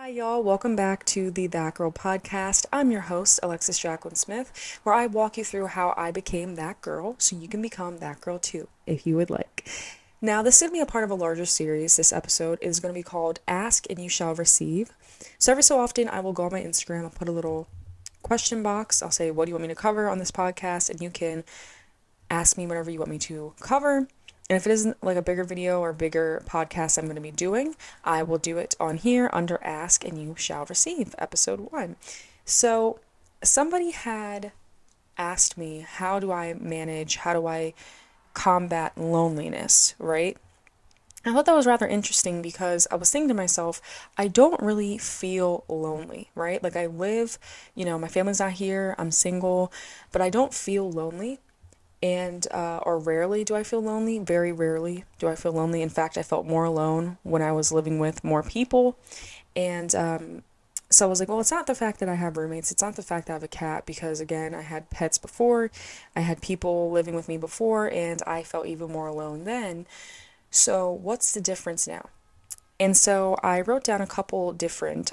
Hi, y'all. Welcome back to the That Girl podcast. I'm your host, Alexis Jacqueline Smith, where I walk you through how I became that girl so you can become that girl too, if you would like. Now, this is going to be a part of a larger series. This episode is going to be called Ask and You Shall Receive. So, every so often, I will go on my Instagram, I'll put a little question box. I'll say, what do you want me to cover on this podcast? And you can ask me whatever you want me to cover. And if it isn't like a bigger video or bigger podcast I'm going to be doing, I will do it on here under Ask and You Shall Receive, episode 1. So somebody had asked me, how do I combat loneliness, right? I thought that was rather interesting because I was thinking to myself, I don't really feel lonely, right? Like I live, my family's not here, I'm single, but I don't feel lonely. And or rarely do I feel lonely. Very rarely do I feel lonely. In fact, I felt more alone when I was living with more people. And so I was like, well, it's not the fact that I have roommates. It's not the fact that I have a cat, because again, I had pets before. I had people living with me before, and I felt even more alone then. So what's the difference now? And so I wrote down a couple different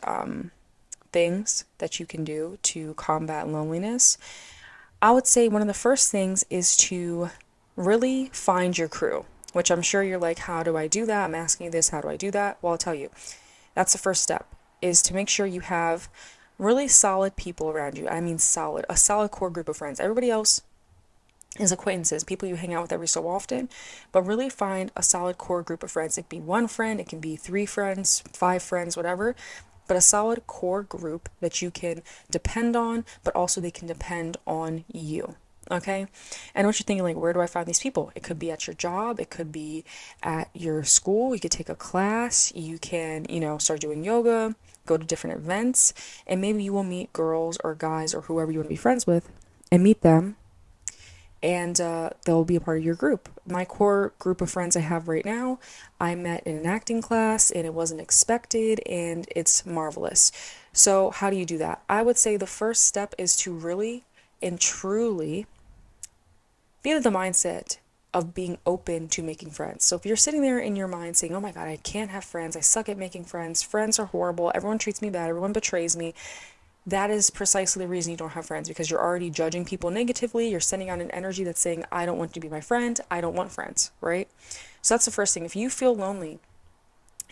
things that you can do to combat loneliness. I would say one of the first things is to really find your crew, which I'm sure you're like, how do I do that? I'm asking you this, how do I do that? Well, I'll tell you. That's the first step, is to make sure you have really solid people around you. I mean solid, a solid core group of friends. Everybody else is acquaintances, people you hang out with every so often, but really find a solid core group of friends. It can be one friend, it can be 3 friends, 5 friends, whatever, but a solid core group that you can depend on, but also they can depend on you. Okay? And what you're thinking, like, where do I find these people? It could be at your job, it could be at your school, you could take a class, you can, start doing yoga, go to different events, and maybe you will meet girls or guys or whoever you want to be friends with and meet them, and they'll be a part of your group. My core group of friends I have right now, I met in an acting class, and it wasn't expected, and it's marvelous. So how do you do that? I would say the first step is to really and truly be in the mindset of being open to making friends. So if you're sitting there in your mind saying, oh my God, I can't have friends, I suck at making friends, friends are horrible, everyone treats me bad, everyone betrays me, that is precisely the reason you don't have friends, because you're already judging people negatively. You're sending out an energy that's saying, I don't want you to be my friend. I don't want friends, right? So that's the first thing. If you feel lonely,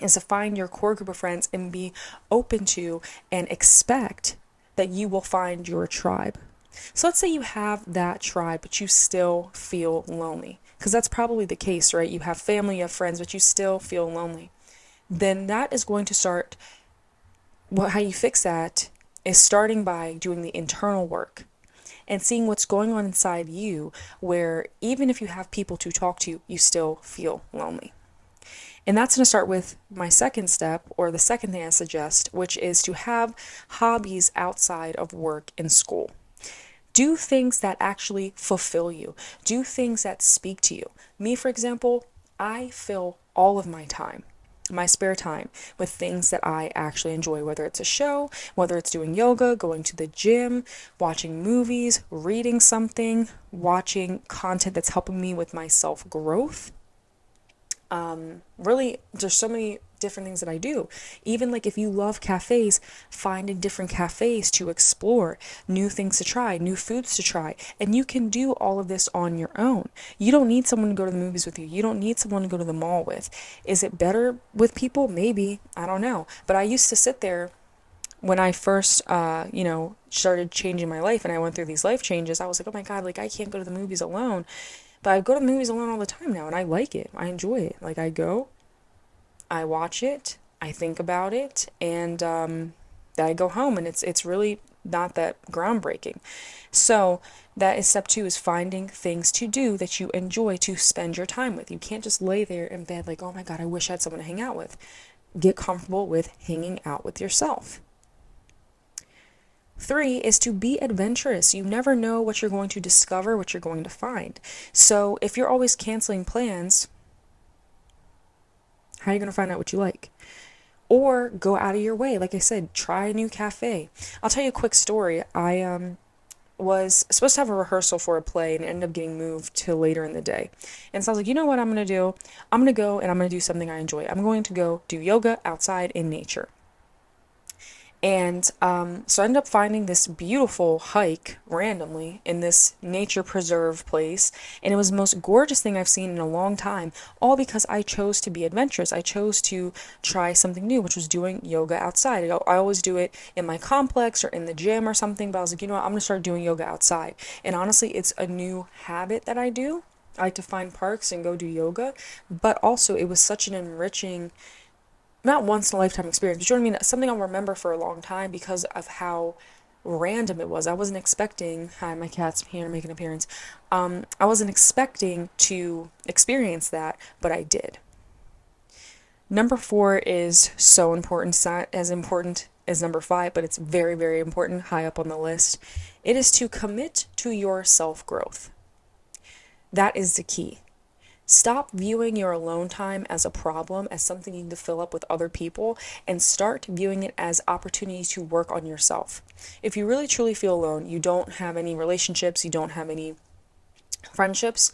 is to find your core group of friends and be open to and expect that you will find your tribe. So let's say you have that tribe, but you still feel lonely, because that's probably the case, right? You have family, you have friends, but you still feel lonely. Then that is going to start, how you fix that is starting by doing the internal work and seeing what's going on inside you, where even if you have people to talk to, you still feel lonely. And that's going to start with my second step, or the second thing I suggest, which is to have hobbies outside of work and school. Do things that actually fulfill you. Do things that speak to you. Me, for example, I fill all of my spare time, with things that I actually enjoy, whether it's a show, whether it's doing yoga, going to the gym, watching movies, reading something, watching content that's helping me with my self-growth. Really, there's so many different things that I do. Even like if you love cafes, finding different cafes to explore, new things to try, new foods to try. And you can do all of this on your own. You don't need someone to go to the movies with you. You don't need someone to go to the mall with. Is it better with people? Maybe. I don't know. But I used to sit there when I first, started changing my life and I went through these life changes. I was like, oh my God, like I can't go to the movies alone. But I go to the movies alone all the time now, and I like it. I enjoy it. Like I go, I watch it, I think about it, and then I go home, and it's really not that groundbreaking. So that is step 2, is finding things to do that you enjoy to spend your time with. You can't just lay there in bed like, oh my God, I wish I had someone to hang out with. Get comfortable with hanging out with yourself. 3 is to be adventurous. You never know what you're going to discover, what you're going to find. So if you're always canceling plans, how are you going to find out what you like? Or go out of your way. Like I said, try a new cafe. I'll tell you a quick story. I was supposed to have a rehearsal for a play, and it ended up getting moved to later in the day. And so I was like, you know what I'm going to do? I'm going to go and I'm going to do something I enjoy. I'm going to go do yoga outside in nature. And so I ended up finding this beautiful hike randomly in this nature preserve place. And it was the most gorgeous thing I've seen in a long time, all because I chose to be adventurous. I chose to try something new, which was doing yoga outside. I always do it in my complex or in the gym or something, but I was like, you know what, I'm going to start doing yoga outside. And honestly, it's a new habit that I do. I like to find parks and go do yoga, but also it was such an enriching, not once in a lifetime experience, but you know what I mean? Something I'll remember for a long time because of how random it was. I wasn't expecting, hi, my cat's here to make an appearance. I wasn't expecting to experience that, but I did. Number 4 is so important. It's not as important as number 5, but it's very, very important, high up on the list. It is to commit to your self-growth. That is the key. Stop viewing your alone time as a problem, as something you need to fill up with other people, and start viewing it as opportunities to work on yourself. If you really truly feel alone, you don't have any relationships, you don't have any friendships,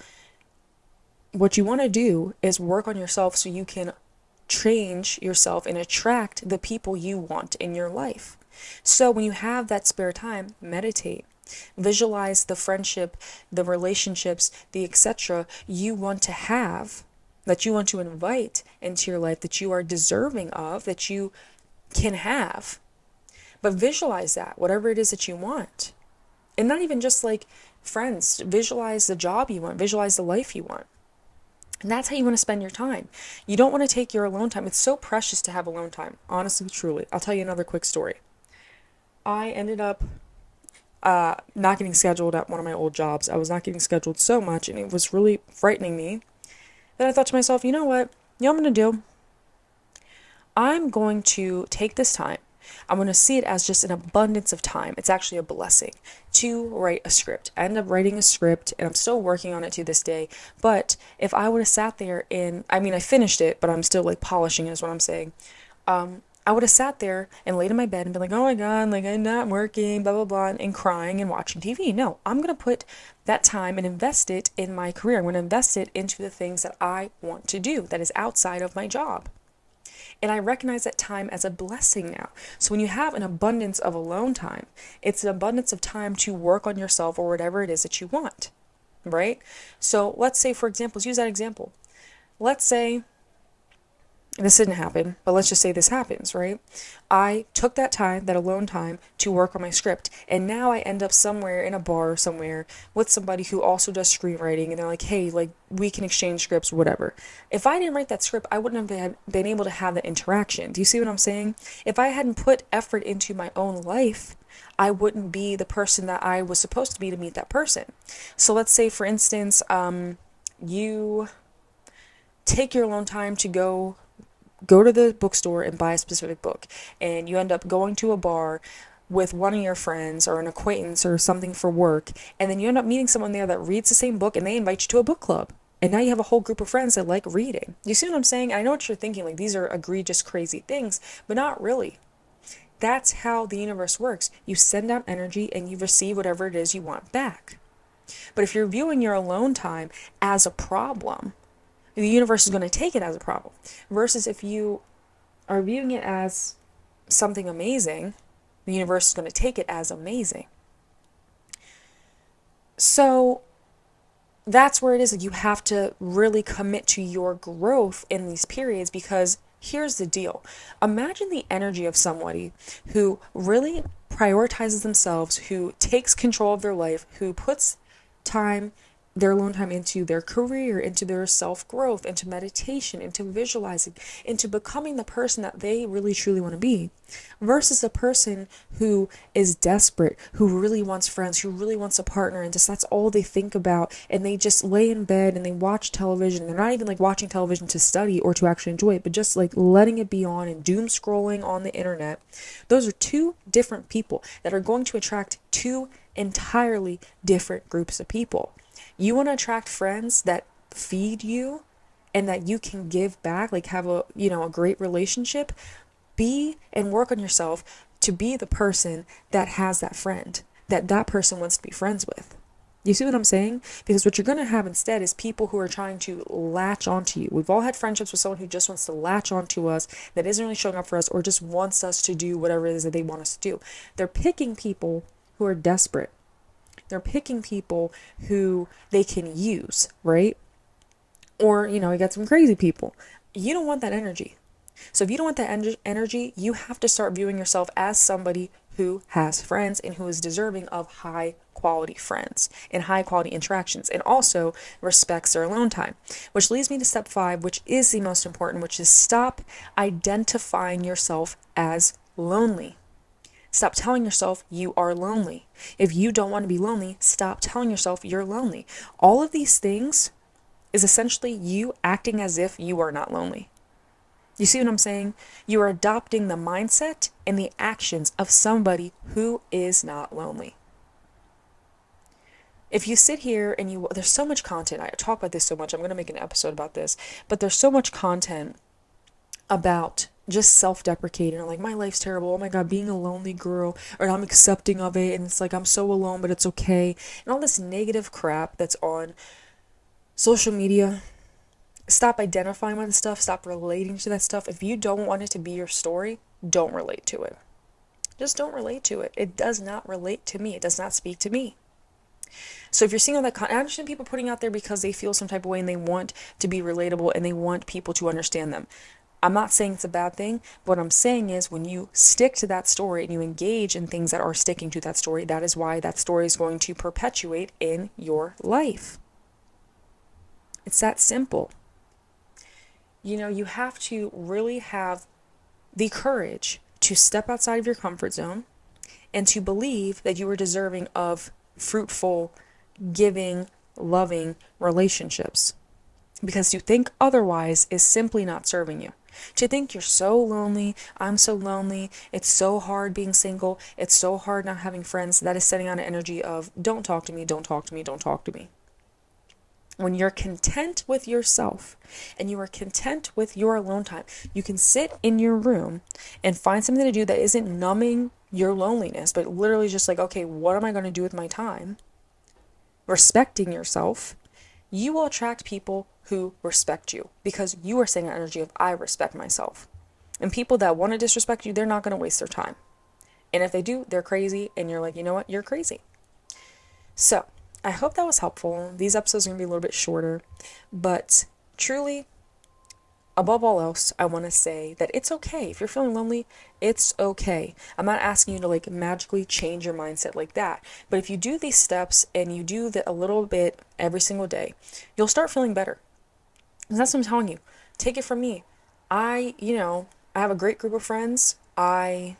what you want to do is work on yourself so you can change yourself and attract the people you want in your life. So when you have that spare time, meditate. Visualize the friendship, the relationships, the etc. you want to have, that you want to invite into your life, that you are deserving of, that you can have. But visualize that, whatever it is that you want. And not even just like friends. Visualize the job you want. Visualize the life you want. And that's how you want to spend your time. You don't want to take your alone time. It's so precious to have alone time. Honestly, truly. I'll tell you another quick story. I ended up not getting scheduled at one of my old jobs. I was not getting scheduled so much, and it was really frightening me. Then I thought to myself, you know what? You know what I'm going to do? I'm going to take this time. I'm going to see it as just an abundance of time. It's actually a blessing to write a script. I ended up writing a script, and I'm still working on it to this day. But if I would have sat there I finished it, but I'm still like polishing it is what I'm saying. I would have sat there and laid in my bed and been like, oh my God, like I'm not working, blah, blah, blah, and crying and watching TV. No, I'm going to put that time and invest it in my career. I'm going to invest it into the things that I want to do that is outside of my job. And I recognize that time as a blessing now. So when you have an abundance of alone time, it's an abundance of time to work on yourself or whatever it is that you want, right? So let's say, for example, let's use that example. Let's say this didn't happen, but let's just say this happens, right? I took that time, that alone time, to work on my script, and now I end up somewhere in a bar somewhere with somebody who also does screenwriting, and they're like, hey, like, we can exchange scripts, whatever. If I didn't write that script, I wouldn't have been able to have that interaction. Do you see what I'm saying? If I hadn't put effort into my own life, I wouldn't be the person that I was supposed to be to meet that person. So let's say, for instance, you take your alone time to go to the bookstore and buy a specific book, and you end up going to a bar with one of your friends or an acquaintance or something for work, and then you end up meeting someone there that reads the same book, and they invite you to a book club, and now you have a whole group of friends that like reading. You see what I'm saying? I know what you're thinking, like these are egregious, crazy things, but not really. That's how the universe works. You send out energy and you receive whatever it is you want back. But if you're viewing your alone time as a problem, the universe is going to take it as a problem. Versus if you are viewing it as something amazing, the universe is going to take it as amazing. So that's where it is that you have to really commit to your growth in these periods, because here's the deal. Imagine the energy of somebody who really prioritizes themselves, who takes control of their life, who puts their alone time into their career, into their self-growth, into meditation, into visualizing, into becoming the person that they really truly want to be, versus a person who is desperate, who really wants friends, who really wants a partner, and just that's all they think about, and they just lay in bed and they watch television. They're not even like watching television to study or to actually enjoy it, but just like letting it be on and doom scrolling on the internet. Those are two different people that are going to attract two entirely different groups of people. You want to attract friends that feed you and that you can give back, like have a great relationship. Be and work on yourself to be the person that has that friend, that person wants to be friends with. You see what I'm saying? Because what you're going to have instead is people who are trying to latch onto you. We've all had friendships with someone who just wants to latch onto us, that isn't really showing up for us, or just wants us to do whatever it is that they want us to do. They're picking people who are desperate. They're picking people who they can use, right? Or, you got some crazy people. You don't want that energy. So if you don't want that energy, you have to start viewing yourself as somebody who has friends and who is deserving of high quality friends and high quality interactions, and also respects their alone time. Which leads me to step 5, which is the most important, which is stop identifying yourself as lonely. Stop telling yourself you are lonely. If you don't want to be lonely, stop telling yourself you're lonely. All of these things is essentially you acting as if you are not lonely. You see what I'm saying? You are adopting the mindset and the actions of somebody who is not lonely. If you sit here and there's so much content, I talk about this so much, I'm going to make an episode about this, but there's so much content about just self-deprecating, or like, my life's terrible, oh my god, being a lonely girl, or I'm accepting of it, and it's like, I'm so alone, but it's okay, and all this negative crap that's on social media. Stop identifying with the stuff. Stop relating to that stuff. If you don't want it to be your story, don't relate to it. Just don't relate to it. It does not relate to me. It does not speak to me. So if you're seeing all that content, I understand people putting out there because they feel some type of way and they want to be relatable and they want people to understand them. I'm not saying it's a bad thing. What I'm saying is, when you stick to that story and you engage in things that are sticking to that story, that is why that story is going to perpetuate in your life. It's that simple. You have to really have the courage to step outside of your comfort zone and to believe that you are deserving of fruitful, giving, loving relationships. Because to think otherwise is simply not serving you. To think you're so lonely, I'm so lonely, it's so hard being single, it's so hard not having friends, that is setting out an energy of, don't talk to me, don't talk to me, don't talk to me. When you're content with yourself and you are content with your alone time, you can sit in your room and find something to do that isn't numbing your loneliness, but literally just like, okay, what am I going to do with my time? Respecting yourself, you will attract people who respect you, because you are saying an energy of, I respect myself. And people that want to disrespect you, they're not going to waste their time. And if they do, they're crazy, and you're like, you know what, you're crazy. So I hope that was helpful. These episodes are going to be a little bit shorter, but truly, above all else, I want to say that it's okay. If you're feeling lonely, it's okay. I'm not asking you to like magically change your mindset like that, but if you do these steps and you do that a little bit every single day, you'll start feeling better. And that's what I'm telling you. Take it from me. I have a great group of friends. I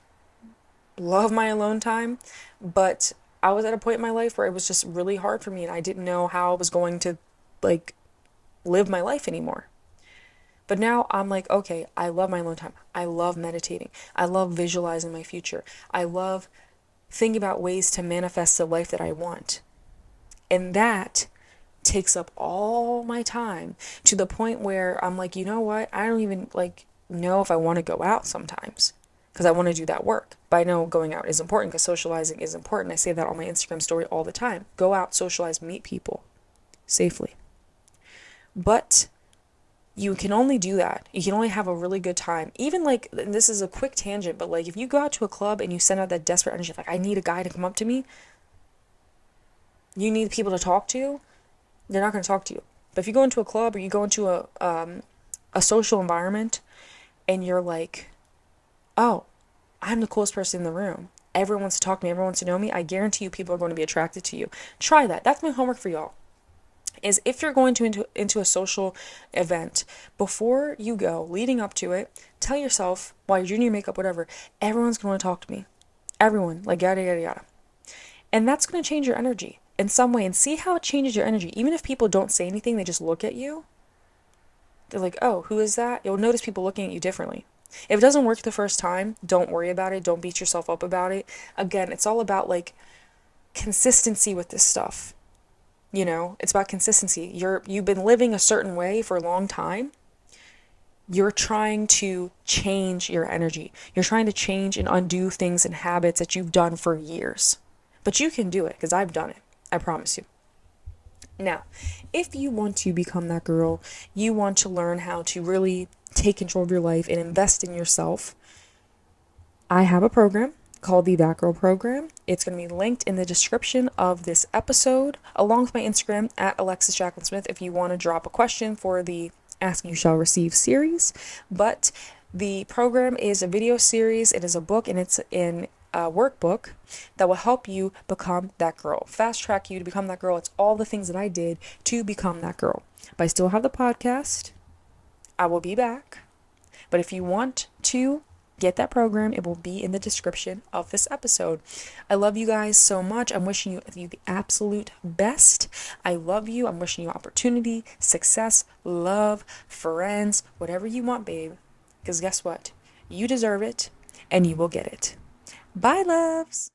love my alone time, but I was at a point in my life where it was just really hard for me and I didn't know how I was going to like live my life anymore. But now I'm like, okay, I love my alone time. I love meditating. I love visualizing my future. I love thinking about ways to manifest the life that I want. And that takes up all my time, to the point where I'm like, you know what? I don't even like know if I want to go out sometimes, because I want to do that work. But I know going out is important, because socializing is important. I say that on my Instagram story all the time. Go out, socialize, meet people safely. But you can only do that. You can only have a really good time. Even like, and this is a quick tangent, but like if you go out to a club and you send out that desperate energy of like, I need a guy to come up to me, you need people to talk to, they're not going to talk to you. But if you go into a club or you go into a social environment and you're like, oh, I'm the coolest person in the room, everyone wants to talk to me, everyone wants to know me, I guarantee you people are going to be attracted to you. Try that. That's my homework for y'all. Is if you're going into a social event, before you go, leading up to it, tell yourself, while you're doing your makeup, whatever, everyone's going to talk to me. Everyone, like yada, yada, yada. And that's going to change your energy in some way, and see how it changes your energy. Even if people don't say anything, they just look at you. They're like, oh, who is that? You'll notice people looking at you differently. If it doesn't work the first time, don't worry about it. Don't beat yourself up about it. Again, it's all about like consistency with this stuff. It's about consistency. You've been living a certain way for a long time. You're trying to change your energy. You're trying to change and undo things and habits that you've done for years. But you can do it, because I've done it. I promise you. Now, if you want to become that girl, you want to learn how to really take control of your life and invest in yourself, I have a program called the That Girl Program. It's going to be linked in the description of this episode, along with my Instagram at Alexis Jacqueline Smith, if you want to drop a question for the Ask You Shall Receive series. But the program is a video series, it is a book, and it's in a workbook that will help you become that girl, fast track you to become that girl. It's all the things that I did to become that girl. But I still have the podcast. I will be back. But if you want to get that program, it will be in the description of this episode. I love you guys so much. I'm wishing you the absolute best. I love you. I'm wishing you opportunity, success, love, friends, whatever you want, babe. Because guess what? You deserve it and you will get it. Bye, loves.